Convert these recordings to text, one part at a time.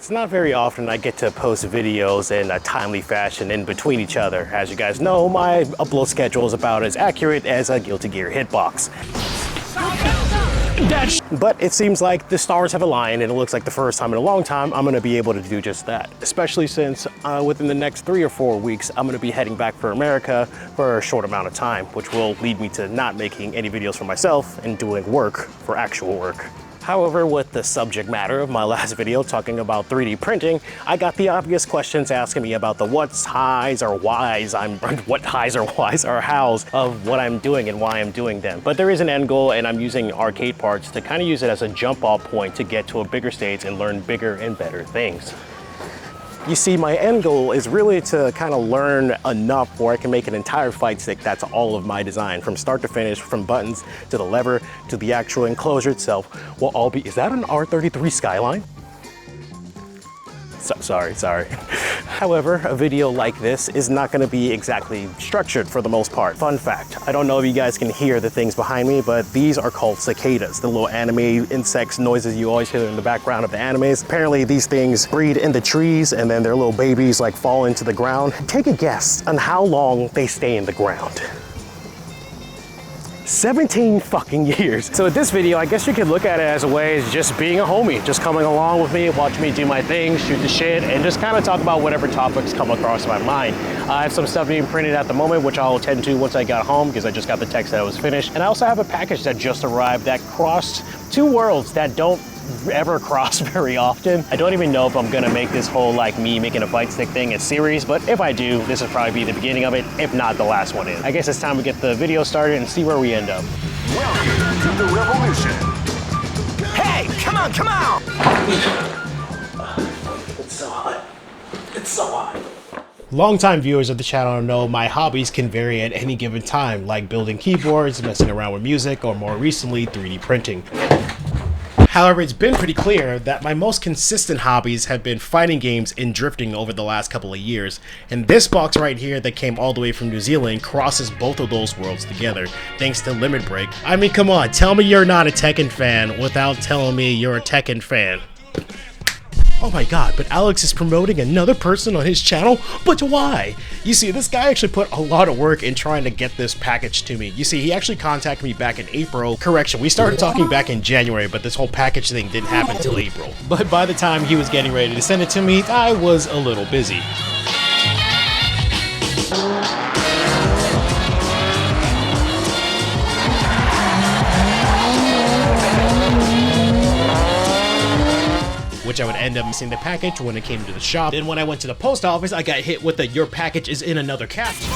It's not very often I get to post videos in a timely fashion in between each other. As you guys know, my upload schedule is about as accurate as a Guilty Gear hitbox. But it seems like the stars have aligned, and it looks like the first time in a long time I'm going to be able to do just that. Especially since within the next 3 or 4 weeks, I'm going to be heading back for America for a short amount of time, which will lead me to not making any videos for myself and doing work for actual work. However, with the subject matter of my last video talking about 3D printing, I got the obvious questions asking me about the what's, highs, or whys what highs or whys or hows of what I'm doing and why I'm doing them. But there is an end goal, and I'm using arcade parts to kind of use it as a jump off point to get to a bigger stage and learn bigger and better things. You see, my end goal is really to kind of learn enough where I can make an entire fight stick that's all of my design, from start to finish, from buttons to the lever to the actual enclosure itself will all be, is that an R33 Skyline? Sorry. However, a video like this is not going to be exactly structured for the most part. Fun fact, I don't know if you guys can hear the things behind me, but these are called cicadas, the little anime insects noises you always hear in the background of the animes. Apparently these things breed in the trees and then their little babies like fall into the ground. Take a guess on how long they stay in the ground. 17 fucking years. So with this video, I guess you could look at it as a way as just being a homie, just coming along with me, watch me do my thing, shoot the shit, and just kind of talk about whatever topics come across my mind. I have some stuff being printed at the moment, which I'll attend to once I got home, because I just got the text that it was finished. And I also have a package that just arrived that crossed two worlds that don't ever cross very often. I don't even know if I'm gonna make this whole like me making a fight stick thing a series, but if I do, this will probably be the beginning of it, if not the last one in. I guess it's time to get the video started and see where we end up. Welcome to the revolution. Hey, come on! It's so hot. It's so hot. Longtime viewers of the channel know my hobbies can vary at any given time, like building keyboards, messing around with music, or more recently, 3D printing. However, it's been pretty clear that my most consistent hobbies have been fighting games and drifting over the last couple of years, and this box right here that came all the way from New Zealand crosses both of those worlds together, thanks to Limit Break. I mean, come on, tell me you're not a Tekken fan without telling me you're a Tekken fan. Oh my god, but Alex is promoting another person on his channel? But why? You see, this guy actually put a lot of work in trying to get this package to me. You see, he actually contacted me back in April. Correction, we started talking back in January, but this whole package thing didn't happen until April. But by the time he was getting ready to send it to me, I was a little busy. Which I would end up missing the package when it came to the shop. Then when I went to the post office, I got hit with the "your package is in another cabinet,"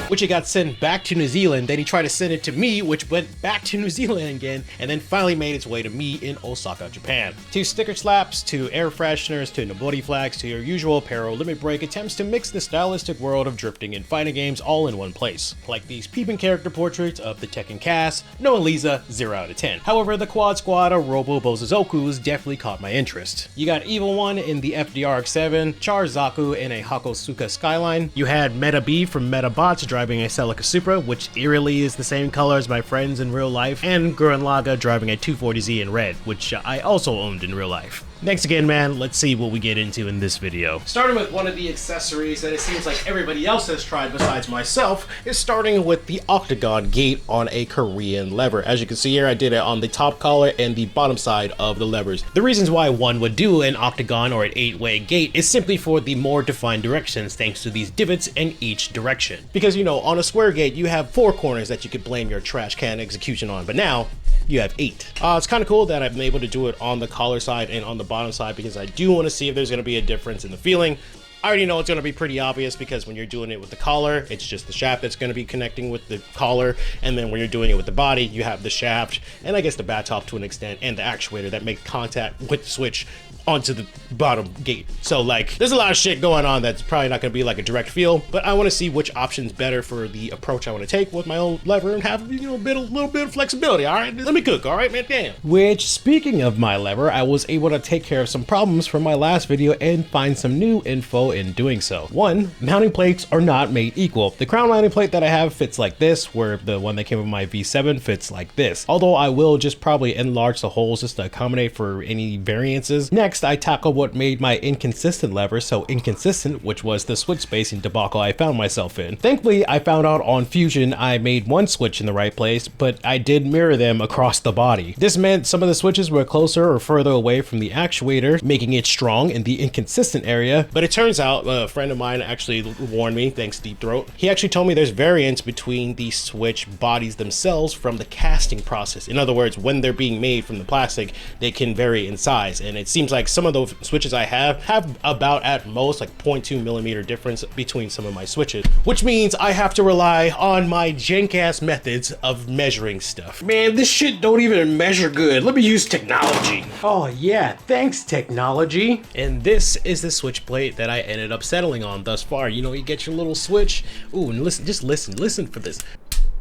which it got sent back to New Zealand. Then he tried to send it to me, which went back to New Zealand again, and then finally made its way to me in Osaka, Japan. 2 sticker slaps, 2 air fresheners, 2 Nobody flags, to your usual apparel Limit Break attempts to mix the stylistic world of drifting and fighting games all in one place. Like these peeping character portraits of the Tekken cast, No and Lisa, 0 out of 10. However, the Quad Squad of Robo Bozuzokus definitely caught my interest. You got Evil One in the FDRX7, Char Zaku in a Hakosuka Skyline. You had Meta B from Metabots driving a Celica Supra, which eerily is the same color as my friends in real life, and Gurren Lagann driving a 240Z in red, which I also owned in real life. Next again, man, let's see what we get into in this video. Starting with one of the accessories that it seems like everybody else has tried besides myself, is starting with the Octogon gate on a Korean lever. As you can see here, I did it on the top collar and the bottom side of the levers. The reasons why one would do an Octogon or an 8-way gate is simply for the more defined directions, thanks to these divots in each direction. Because, you know, on a square gate, you have 4 corners that you could blame your trash can execution on, but now you have 8. It's kind of cool that I've been able to do it on the collar side and on the bottom side, because I do want to see if there's going to be a difference in the feeling. I already know it's going to be pretty obvious, because when you're doing it with the collar, it's just the shaft that's going to be connecting with the collar, and then when you're doing it with the body, you have the shaft, and I guess the bat top to an extent, and the actuator that makes contact with the switch onto the bottom gate. So like, there's a lot of shit going on that's probably not going to be like a direct feel, but I want to see which option's better for the approach I want to take with my own lever and have, you know, a little bit of flexibility. All right, let me cook. All right, man, damn. Which, speaking of my lever, I was able to take care of some problems from my last video and find some new info below in doing so. 1. Mounting plates are not made equal. The crown mounting plate that I have fits like this, where the one that came with my V7 fits like this. Although I will just probably enlarge the holes just to accommodate for any variances. Next, I tackled what made my inconsistent lever so inconsistent, which was the switch spacing debacle I found myself in. Thankfully, I found out on Fusion I made one switch in the right place, but I did mirror them across the body. This meant some of the switches were closer or further away from the actuator, making it strong in the inconsistent area. But it turns out a friend of mine actually warned me, thanks Deep Throat. He actually told me there's variance between the switch bodies themselves from the casting process. In other words, when they're being made from the plastic, they can vary in size. And it seems like some of those switches I have about at most like 0.2 millimeter difference between some of my switches, which means I have to rely on my jank ass methods of measuring stuff. Man, this shit don't even measure good. Let me use technology. Oh yeah, thanks technology. And this is the switch plate that I ended up settling on thus far. You know, you get your little switch. Ooh, and listen, just listen for this.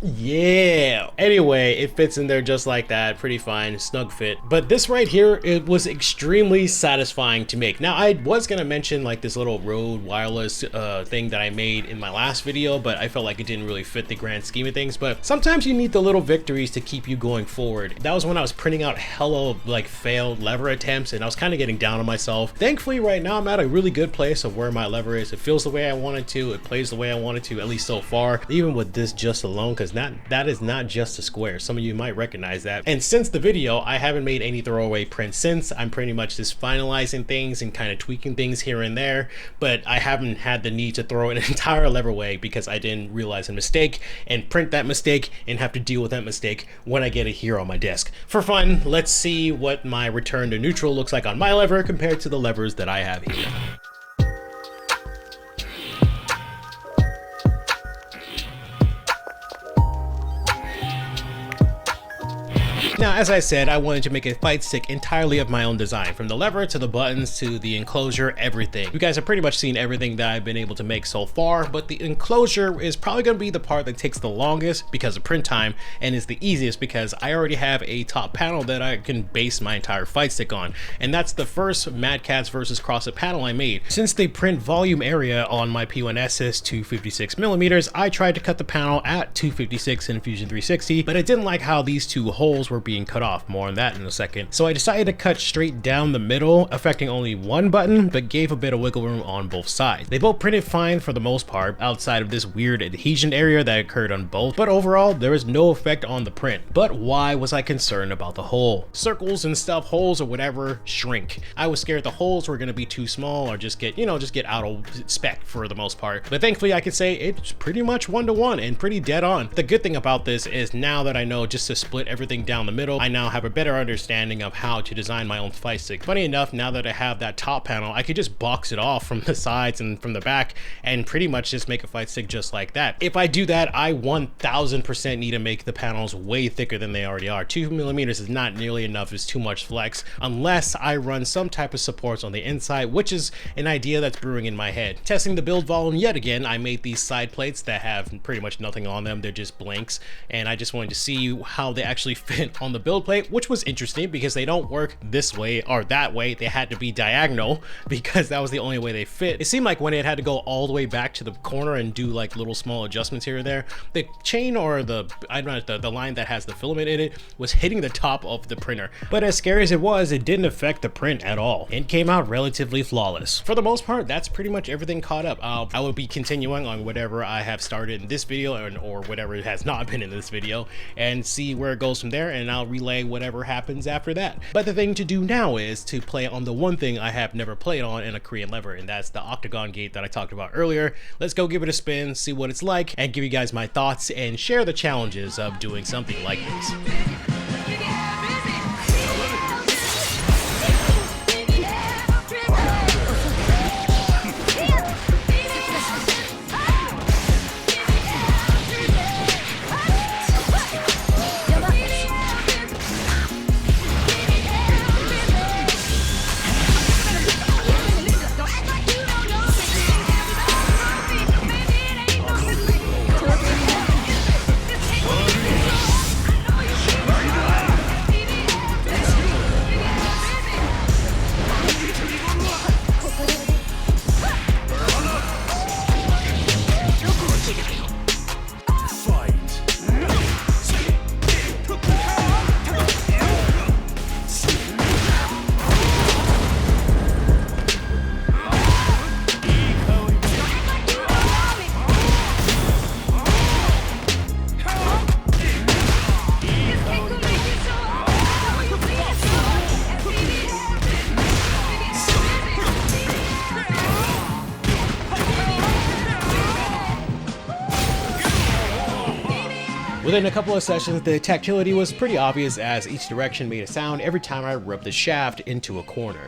Yeah. Anyway, it fits in there just like that. Pretty fine, snug fit. But this right here, it was extremely satisfying to make. Now, I was gonna mention like this little Rode wireless thing that I made in my last video, but I felt like it didn't really fit the grand scheme of things. But sometimes you need the little victories to keep you going forward. That was when I was printing out hella like failed lever attempts, and I was kind of getting down on myself. Thankfully, right now I'm at a really good place of where my lever is. It feels the way I want it to. It plays the way I want it to, at least so far. Even with this just alone, because that is not just a square. Some of you might recognize that. And since the video, I haven't made any throwaway prints since. I'm pretty much just finalizing things and kind of tweaking things here and there, but I haven't had the need to throw an entire lever away because I didn't realize a mistake and print that mistake and have to deal with that mistake when I get it here on my desk. For fun, let's see what my return to neutral looks like on my lever compared to the levers that I have here. Now, as I said, I wanted to make a fight stick entirely of my own design, from the lever to the buttons to the enclosure, everything. You guys have pretty much seen everything that I've been able to make so far, but the enclosure is probably going to be the part that takes the longest because of print time, and is the easiest because I already have a top panel that I can base my entire fight stick on, and that's the first Mad Catz vs. CrossFit panel I made. Since they print volume area on my P1SS to 56 millimeters, I tried to cut the panel at 256 in Fusion 360, but I didn't like how these two holes were being cut off. More on that in a second. So I decided to cut straight down the middle, affecting only one button, but gave a bit of wiggle room on both sides. They both printed fine for the most part, outside of this weird adhesion area that occurred on both, but overall there was no effect on the print. But why was I concerned about the hole? Circles and stuff, holes or whatever, shrink. I was scared the holes were going to be too small or just get, just get out of spec for the most part. But thankfully I could say it's pretty much 1-to-1 and pretty dead on. The good thing about this is now that I know just to split everything down the middle, I now have a better understanding of how to design my own fight stick. Funny enough, now that I have that top panel, I could just box it off from the sides and from the back and pretty much just make a fight stick just like that. If I do that, I 1000% need to make the panels way thicker than they already are. 2 millimeters is not nearly enough, it's too much flex, unless I run some type of supports on the inside, which is an idea that's brewing in my head. Testing the build volume yet again, I made these side plates that have pretty much nothing on them, they're just blanks, and I just wanted to see how they actually fit on the build plate, which was interesting because they don't work this way or that way. They had to be diagonal because that was the only way they fit. It seemed like when it had to go all the way back to the corner and do like little small adjustments here or there, the chain or the line that has the filament in it was hitting the top of the printer. But as scary as it was, it didn't affect the print at all. It came out relatively flawless. For the most part, that's pretty much everything caught up. I will be continuing on whatever I have started in this video or whatever it has not been in this video and see where it goes from there, and I'll relay whatever happens after that. But the thing to do now is to play on the one thing I have never played on in a Korean lever, and that's the Octogon gate that I talked about earlier. Let's go give it a spin, see what it's like, and give you guys my thoughts and share the challenges of doing something like this. Within a couple of sessions, the tactility was pretty obvious as each direction made a sound every time I rubbed the shaft into a corner.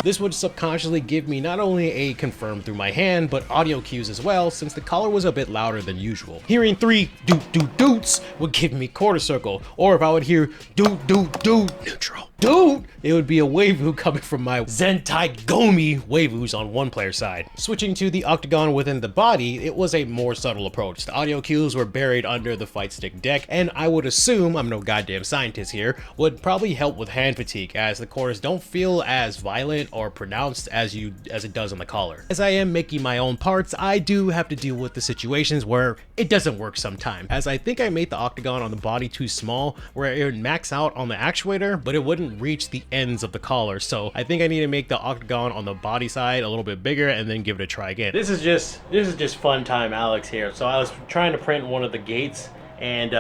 This would subconsciously give me not only a confirm through my hand, but audio cues as well, since the collar was a bit louder than usual. Hearing 3 doot doot doots would give me quarter circle, or if I would hear doot doot doot neutral doot, it would be a waifu coming from my Zentai Gomi waifus on one player side. Switching to the Octogon within the body, it was a more subtle approach. The audio cues were buried under the fight stick deck, and I would assume, I'm no goddamn scientist here, would probably help with hand fatigue, as the corners don't feel as violent or pronounced as it does on the collar. As I am making my own parts, I do have to deal with the situations where it doesn't work sometimes, as I think I made the Octogon on the body too small, where it would max out on the actuator, but it wouldn't reach the ends of the collar. So I think I need to make the Octogon on the body side a little bit bigger and then give it a try again. This is just fun time Alex here. So I was trying to print one of the gates, and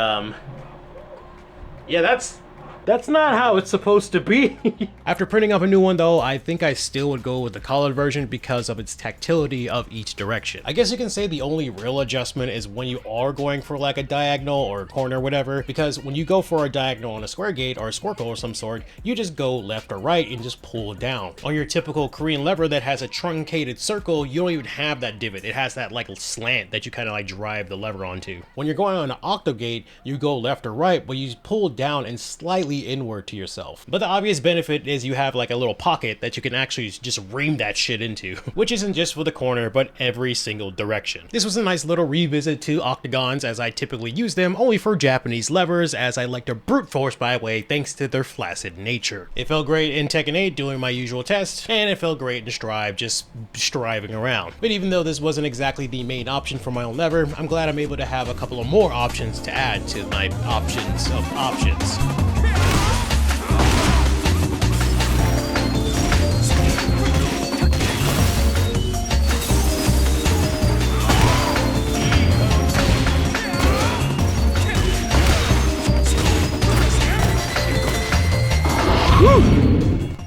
yeah, that's not how it's supposed to be. After printing up a new one though, I think I still would go with the collared version because of its tactility of each direction. I guess you can say the only real adjustment is when you are going for like a diagonal or a corner or whatever, because when you go for a diagonal on a square gate or a squircle or some sort, you just go left or right and just pull down. On your typical Korean lever that has a truncated circle, you don't even have that divot. It has that like slant that you kind of like drive the lever onto. When you're going on an octogate, you go left or right, but you pull down and slightly inward to yourself. But the obvious benefit is you have like a little pocket that you can actually just ream that shit into, which isn't just for the corner, but every single direction. This was a nice little revisit to Octogons, as I typically use them only for Japanese levers, as I like to brute force my way thanks to their flaccid nature. It felt great in Tekken 8 doing my usual test, and it felt great in Strive just striving around. But even though this wasn't exactly the main option for my own lever, I'm glad I'm able to have a couple of more options to add to my options of options.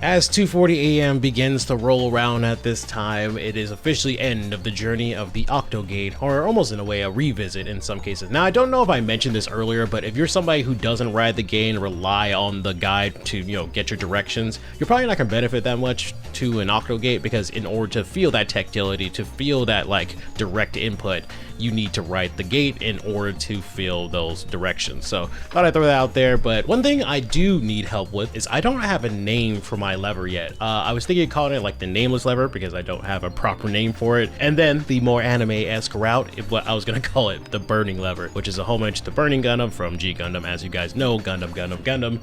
As 2:40 a.m. begins to roll around at this time, it is officially end of the journey of the Octogate, or almost in a way a revisit in some cases. Now I don't know if I mentioned this earlier, but if you're somebody who doesn't ride the game and rely on the guide to, get your directions, you're probably not gonna benefit that much to an Octogate, because in order to feel that tactility, to feel that like direct input, you need to ride the gate in order to feel those directions. So thought I'd throw that out there. But one thing I do need help with is I don't have a name for my lever yet. I was thinking of calling it like the nameless lever because I don't have a proper name for it. And then the more anime-esque route, what I was gonna call it the burning lever, which is a homage to Burning Gundam from G Gundam. As you guys know, Gundam.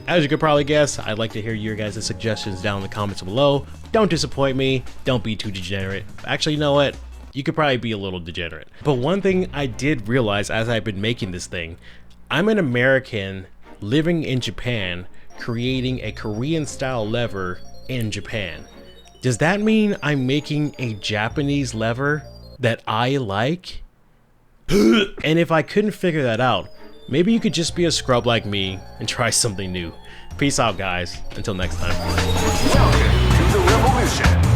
As you could probably guess, I'd like to hear your guys' suggestions down in the comments below. Don't disappoint me. Don't be too degenerate. Actually, you know what? You could probably be a little degenerate. But one thing I did realize as I've been making this thing, I'm an American living in Japan, creating a Korean style lever in Japan. Does that mean I'm making a Japanese lever that I like? And if I couldn't figure that out, maybe you could just be a scrub like me and try something new. Peace out, guys. Until next time. Welcome to the revolution.